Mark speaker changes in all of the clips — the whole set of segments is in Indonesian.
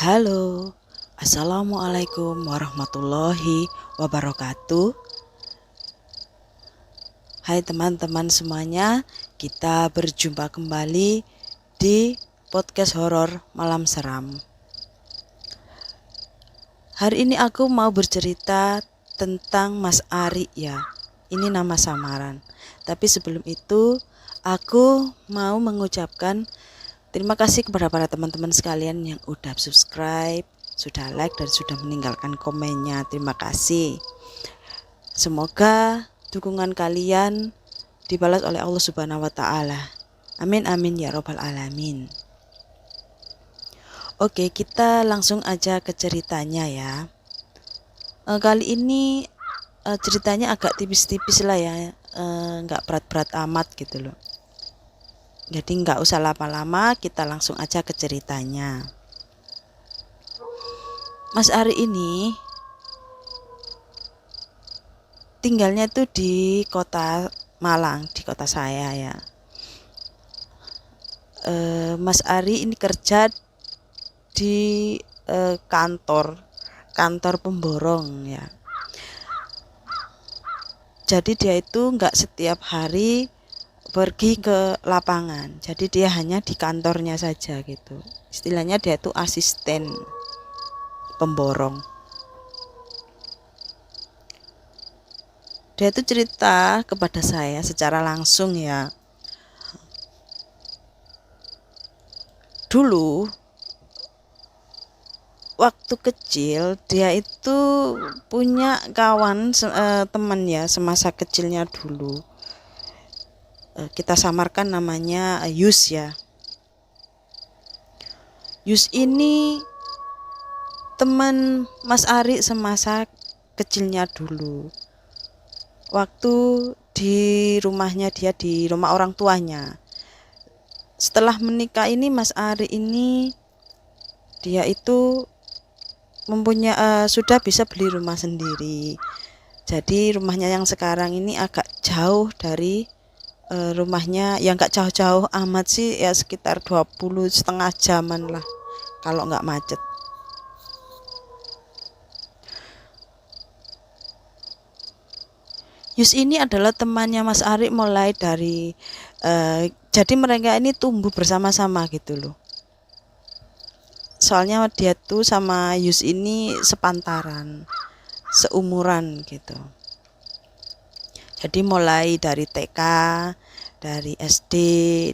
Speaker 1: Halo, Assalamualaikum warahmatullahi wabarakatuh. Hai teman-teman semuanya, kita berjumpa kembali di podcast horor malam seram. Hari ini aku mau bercerita tentang Mas Ari ya. Ini nama samaran. Tapi sebelum itu, aku mau mengucapkan terima kasih kepada para teman-teman sekalian yang udah subscribe, sudah like, dan sudah meninggalkan komennya. Terima kasih. Semoga dukungan kalian dibalas oleh Allah Subhanahu wa Ta'ala. Amin amin ya robbal alamin. Oke, kita langsung aja ke ceritanya ya. Kali ini ceritanya agak tipis-tipis lah ya, nggak berat-berat amat gitu loh. Jadi nggak usah lama-lama, kita langsung aja ke ceritanya. Mas Ari ini tinggalnya tuh di kota Malang, di kota saya ya. Mas Ari ini kerja di kantor pemborong ya. Jadi dia itu nggak setiap hari pergi ke lapangan, jadi dia hanya di kantornya saja gitu. Istilahnya dia itu asisten pemborong. Dia itu cerita kepada saya secara langsung ya. Dulu waktu kecil dia itu punya kawan teman ya, semasa kecilnya dulu. Kita samarkan namanya Yus ya. Yus ini teman Mas Ari semasa kecilnya dulu. Waktu di rumahnya, dia di rumah orang tuanya. Setelah menikah ini Mas Ari ini dia itu mempunyai sudah bisa beli rumah sendiri. Jadi rumahnya yang sekarang ini agak jauh dari rumahnya, yang gak jauh-jauh amat sih ya, sekitar 20,5 jaman lah kalau nggak macet. Yus ini adalah temannya Mas Ari mulai dari jadi mereka ini tumbuh bersama-sama gitu loh. Soalnya dia tuh sama Yus ini sepantaran, seumuran gitu. Jadi mulai dari TK, dari SD,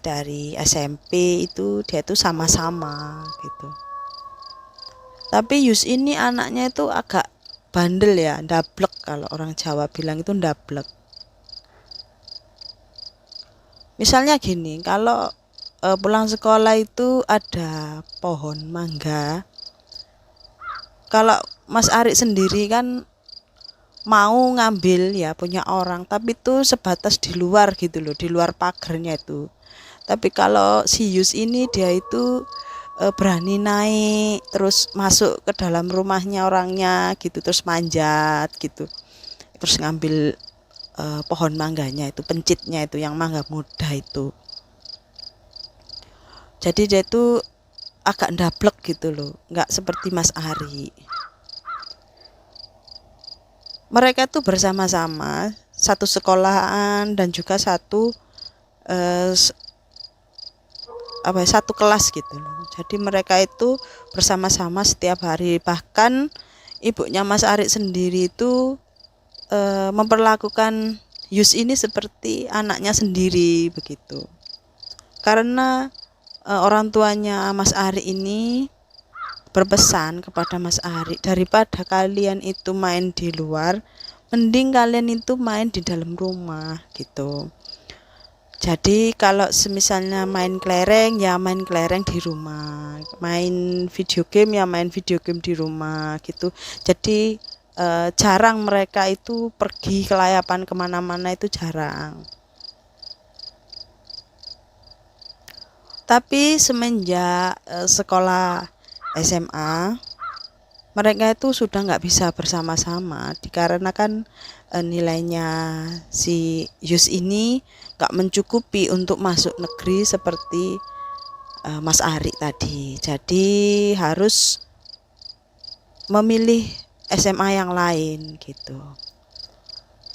Speaker 1: dari SMP itu dia tuh sama-sama gitu. Tapi Yus ini anaknya itu agak bandel ya, ndablek, kalau orang Jawa bilang itu ndablek. Misalnya gini, kalau pulang sekolah itu ada pohon mangga. Kalau Mas Ari sendiri kan mau ngambil ya punya orang, tapi itu sebatas di luar gitu loh, di luar pagarnya itu. Tapi kalau si Yus ini dia itu berani naik terus masuk ke dalam rumahnya orangnya gitu, terus manjat gitu, terus ngambil pohon mangganya itu, pencitnya itu, yang mangga muda itu. Jadi dia itu agak ndablek gitu loh, nggak seperti Mas Ari. Mereka tuh bersama-sama satu sekolahan dan juga satu satu kelas gitu loh. Jadi mereka itu bersama-sama setiap hari. Bahkan ibunya Mas Ari sendiri itu memperlakukan Yus ini seperti anaknya sendiri begitu. Karena orang tuanya Mas Ari ini berpesan kepada Mas Ari, daripada kalian itu main di luar, mending kalian itu main di dalam rumah gitu. Jadi kalau semisalnya main kelereng ya main kelereng di rumah, main video game ya main video game di rumah gitu. Jadi jarang mereka itu pergi ke layapan kemana-mana, itu jarang. Tapi semenjak sekolah SMA, mereka itu sudah nggak bisa bersama-sama dikarenakan nilainya si Yus ini nggak mencukupi untuk masuk negeri seperti Mas Ari tadi. Jadi harus memilih SMA yang lain gitu.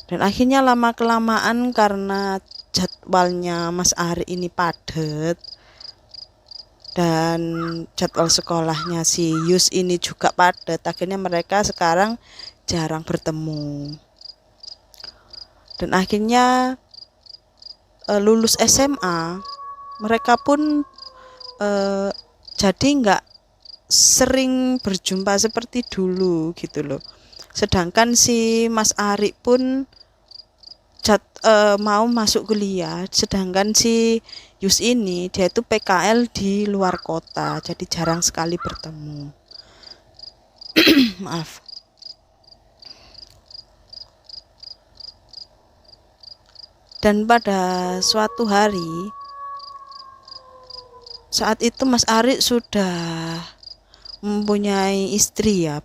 Speaker 1: Dan akhirnya lama kelamaan karena jadwalnya Mas Ari ini padat dan jadwal sekolahnya si Yus ini juga padat, akhirnya mereka sekarang jarang bertemu. Dan akhirnya lulus SMA mereka pun jadi nggak sering berjumpa seperti dulu gitu loh. Sedangkan si Mas Ari pun mau masuk kuliah, sedangkan si Yus ini dia itu PKL di luar kota, jadi jarang sekali bertemu. Maaf. Dan pada suatu hari, saat itu Mas Ari sudah mempunyai istri ya.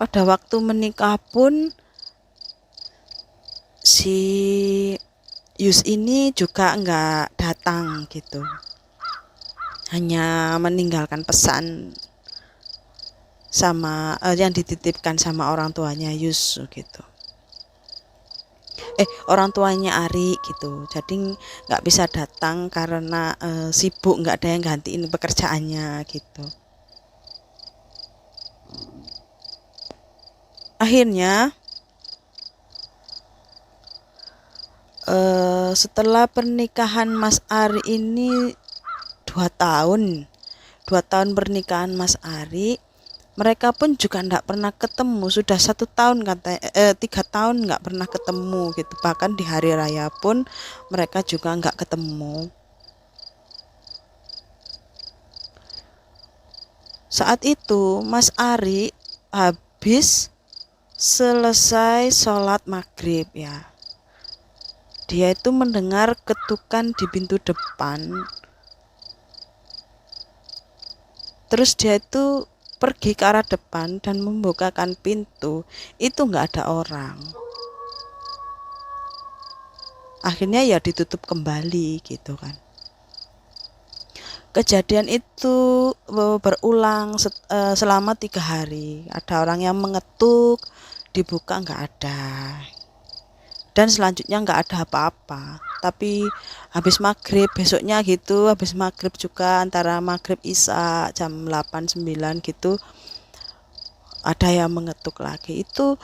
Speaker 1: Pada waktu menikah pun si Yus ini juga nggak datang gitu, hanya meninggalkan pesan sama yang dititipkan sama orang tuanya Yus gitu, orang tuanya Ari gitu. Jadi nggak bisa datang karena sibuk, nggak ada yang gantiin pekerjaannya gitu. Akhirnya setelah pernikahan Mas Ari ini 2 tahun pernikahan Mas Ari, mereka pun juga nggak pernah ketemu. Sudah 1 tahun 3 tahun nggak pernah ketemu gitu. Bahkan di hari raya pun mereka juga nggak ketemu. Saat itu Mas Ari habis selesai sholat maghrib ya, dia itu mendengar ketukan di pintu depan. Terus dia itu pergi ke arah depan dan membukakan pintu, itu nggak ada orang. Akhirnya ya ditutup kembali gitu kan. Kejadian itu berulang selama 3 hari. Ada orang yang mengetuk, dibuka nggak ada. Dan selanjutnya nggak ada apa-apa. Tapi habis maghrib besoknya gitu, habis maghrib juga antara maghrib isya jam 8-9 gitu, ada yang mengetuk lagi. Itu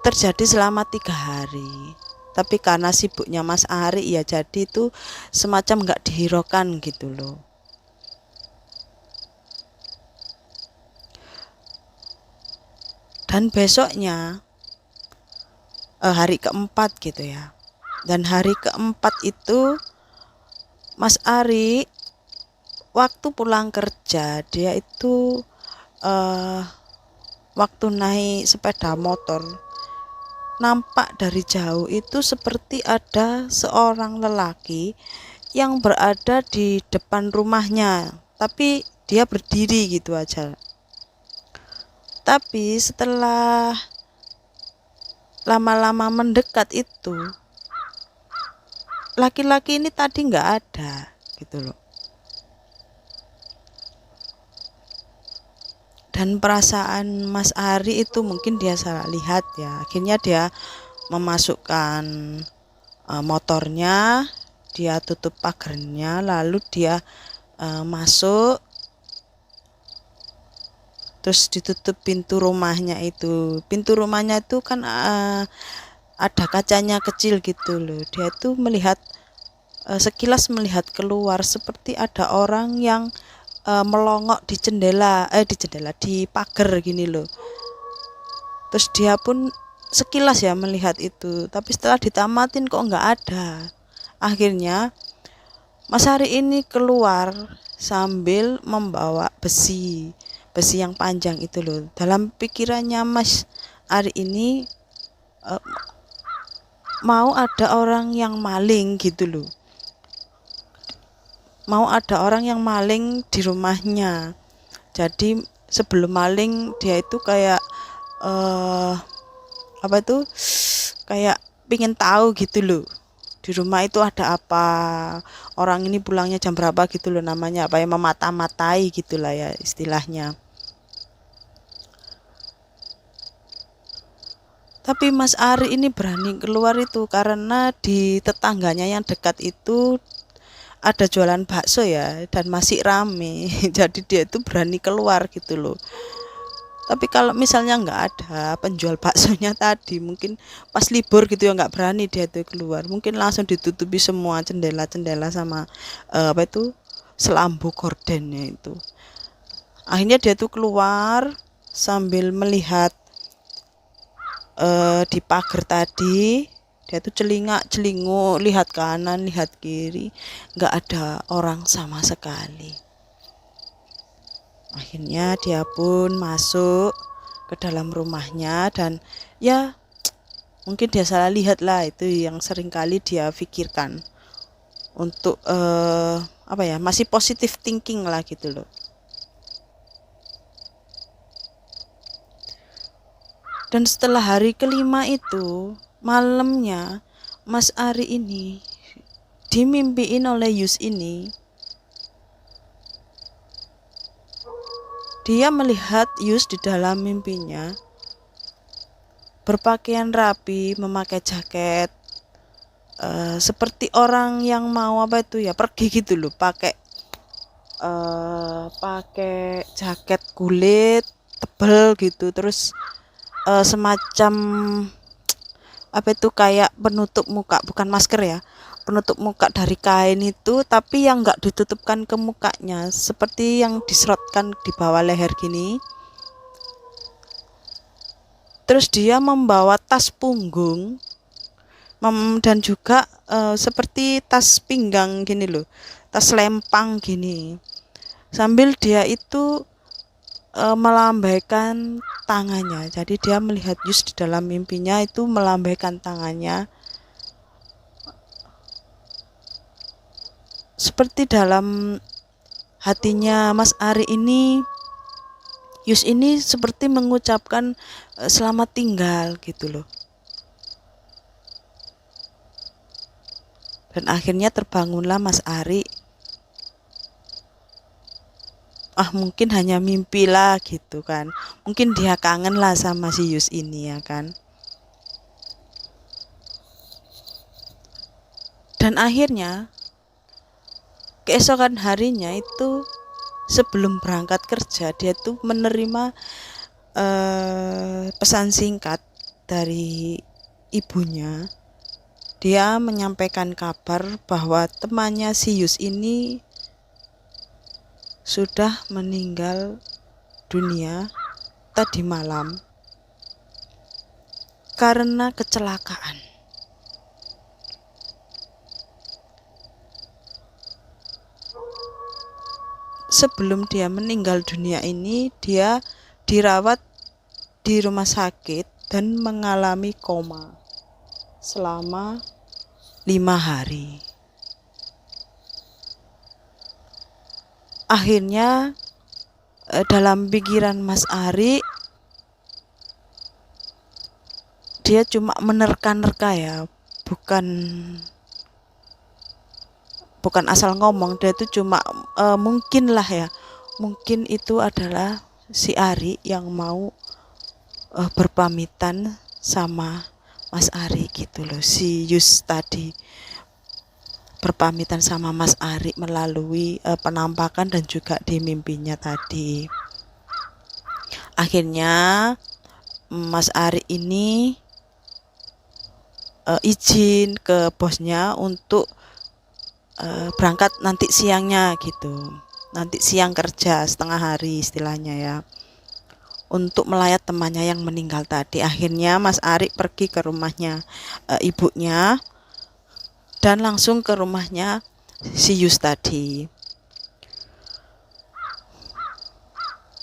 Speaker 1: terjadi selama 3 hari. Tapi karena sibuknya Mas Ari ya, jadi itu semacam nggak dihiraukan gitu loh. Dan besoknya hari keempat gitu ya. Dan hari keempat itu Mas Ari waktu pulang kerja, dia itu waktu naik sepeda motor, nampak dari jauh itu seperti ada seorang lelaki yang berada di depan rumahnya, tapi dia berdiri gitu aja. Tapi setelah lama-lama mendekat itu, laki-laki ini tadi nggak ada gitu loh. Dan perasaan Mas Ari itu mungkin dia salah lihat ya. Akhirnya dia memasukkan motornya, dia tutup pagarnya, lalu dia masuk, terus ditutup pintu rumahnya itu. Pintu rumahnya itu kan ada kacanya kecil gitu loh. Dia tuh melihat sekilas melihat keluar seperti ada orang yang melongok di jendela di pagar gini loh. Terus dia pun sekilas ya melihat itu, tapi setelah ditamatin kok nggak ada. Akhirnya Mas Ari ini keluar sambil membawa besi yang panjang itu loh. Dalam pikirannya Mas Ari ini mau ada orang yang maling gitu loh. Mau ada orang yang maling di rumahnya. Jadi sebelum maling dia itu kayak kayak pingin tahu gitu loh, di rumah itu ada apa, orang ini pulangnya jam berapa gitu loh, namanya apa ya, memata-matai gitulah ya istilahnya. Tapi Mas Ari ini berani keluar itu karena di tetangganya yang dekat itu ada jualan bakso ya, dan masih rame. Jadi dia itu berani keluar gitu loh. Tapi kalau misalnya nggak ada penjual baksonya tadi, mungkin pas libur gitu ya nggak berani dia tuh keluar. Mungkin langsung ditutupi semua jendela-jendela sama apa itu, selambu gordennya itu. Akhirnya dia tuh keluar sambil melihat di pagar tadi. Dia tuh celingak-celinguk, lihat kanan, lihat kiri, nggak ada orang sama sekali. Akhirnya dia pun masuk ke dalam rumahnya, dan ya mungkin dia salah lihat lah, itu yang sering kali dia pikirkan untuk apa ya, masih positive thinking lah gitu loh. Dan setelah hari kelima itu, malamnya Mas Ari ini dimimpiin oleh Yus ini. Dia melihat Yus di dalam mimpinya berpakaian rapi, memakai jaket, seperti orang yang mau apa itu ya, pergi gitu loh, pakai jaket kulit tebal gitu, terus semacam apa itu, kayak penutup muka, bukan masker ya, penutup muka dari kain itu, tapi yang enggak ditutupkan ke mukanya, seperti yang diserotkan di bawah leher gini. Terus dia membawa tas punggung dan juga seperti tas pinggang gini loh, tas lempang gini, sambil dia itu melambaikan tangannya. Jadi dia melihat Yus di dalam mimpinya itu melambaikan tangannya, seperti dalam hatinya Mas Ari ini, Yus ini seperti mengucapkan selamat tinggal gitu loh. Dan akhirnya terbangunlah Mas Ari. Mungkin hanya mimpi lah gitu kan. Mungkin dia kangen lah sama si Yus ini ya kan. Dan akhirnya keesokan harinya itu, sebelum berangkat kerja, dia tuh menerima pesan singkat dari ibunya. Dia menyampaikan kabar bahwa temannya si Yus ini sudah meninggal dunia tadi malam karena kecelakaan. Sebelum dia meninggal dunia ini, dia dirawat di rumah sakit dan mengalami koma selama 5 hari. Akhirnya dalam pikiran Mas Ari, dia cuma menerka-nerka ya, bukan asal ngomong. Dia itu cuma mungkin lah ya, mungkin itu adalah si Ari yang mau berpamitan sama Mas Ari gitu loh. Si Yus tadi berpamitan sama Mas Ari melalui penampakan dan juga di mimpinya tadi. Akhirnya Mas Ari ini izin ke bosnya untuk berangkat nanti siangnya gitu. Nanti siang kerja setengah hari istilahnya ya, untuk melayat temannya yang meninggal tadi. Akhirnya Mas Ari pergi ke rumahnya ibunya dan langsung ke rumahnya si Yus tadi.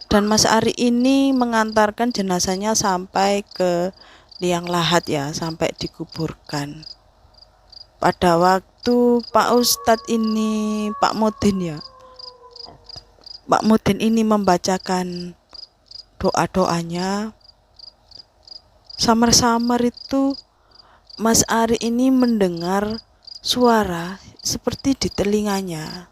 Speaker 1: Dan Mas Ari ini mengantarkan jenazahnya sampai ke liang lahat ya, sampai dikuburkan. Pada waktu Pak Ustadz ini, Pak Mudin ya, Pak Mudin ini membacakan doa-doanya, samar-samar itu Mas Ari ini mendengar suara seperti di telinganya.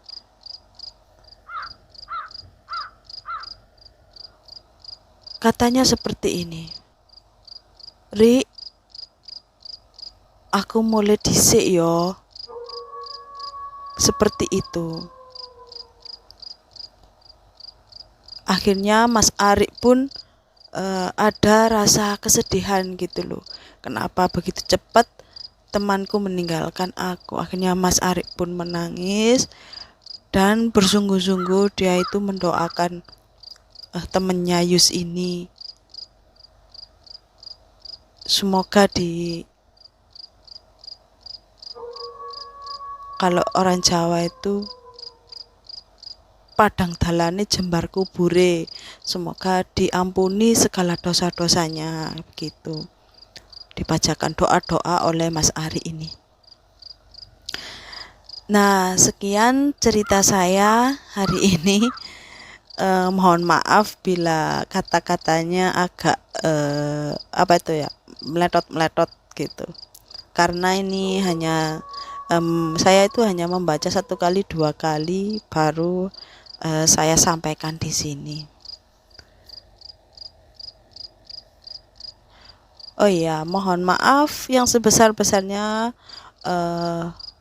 Speaker 1: Katanya seperti ini, "Ri, aku mulai dhisik yo. Seperti itu. Akhirnya Mas Arik pun ada rasa kesedihan gitu loh. Kenapa begitu cepat temanku meninggalkan aku? Akhirnya Mas Arik pun menangis dan bersungguh-sungguh dia itu mendoakan temennya Yus ini. Semoga kalau orang Jawa itu padang dalane jembar kubure, semoga diampuni segala dosa-dosanya begitu. Dibacakan doa-doa oleh Mas Ari ini. Nah, sekian cerita saya hari ini. Mohon maaf bila kata-katanya agak meletot-meletot gitu. Karena ini hanya saya itu hanya membaca 1 kali 2 kali baru saya sampaikan di sini. Oh iya, mohon maaf yang sebesar-besarnya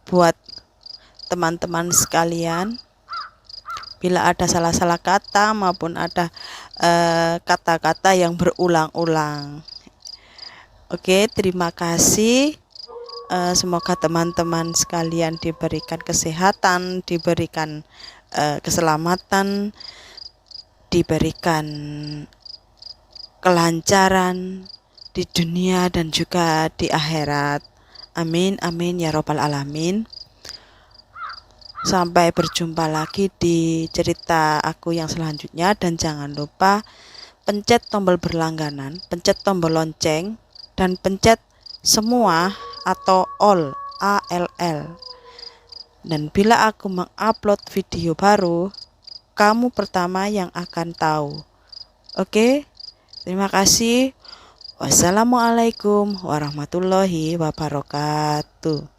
Speaker 1: buat teman-teman sekalian. Bila ada salah-salah kata maupun ada kata-kata yang berulang-ulang. Oke, terima kasih. Semoga teman-teman sekalian diberikan kesehatan, diberikan keselamatan, diberikan kelancaran di dunia dan juga di akhirat. Amin, amin ya robbal alamin. Sampai berjumpa lagi di cerita aku yang selanjutnya, dan jangan lupa pencet tombol berlangganan, pencet tombol lonceng, dan pencet semua atau all, ALL. Dan bila aku mengupload video baru, kamu pertama yang akan tahu. Oke, terima kasih. Wassalamualaikum warahmatullahi wabarakatuh.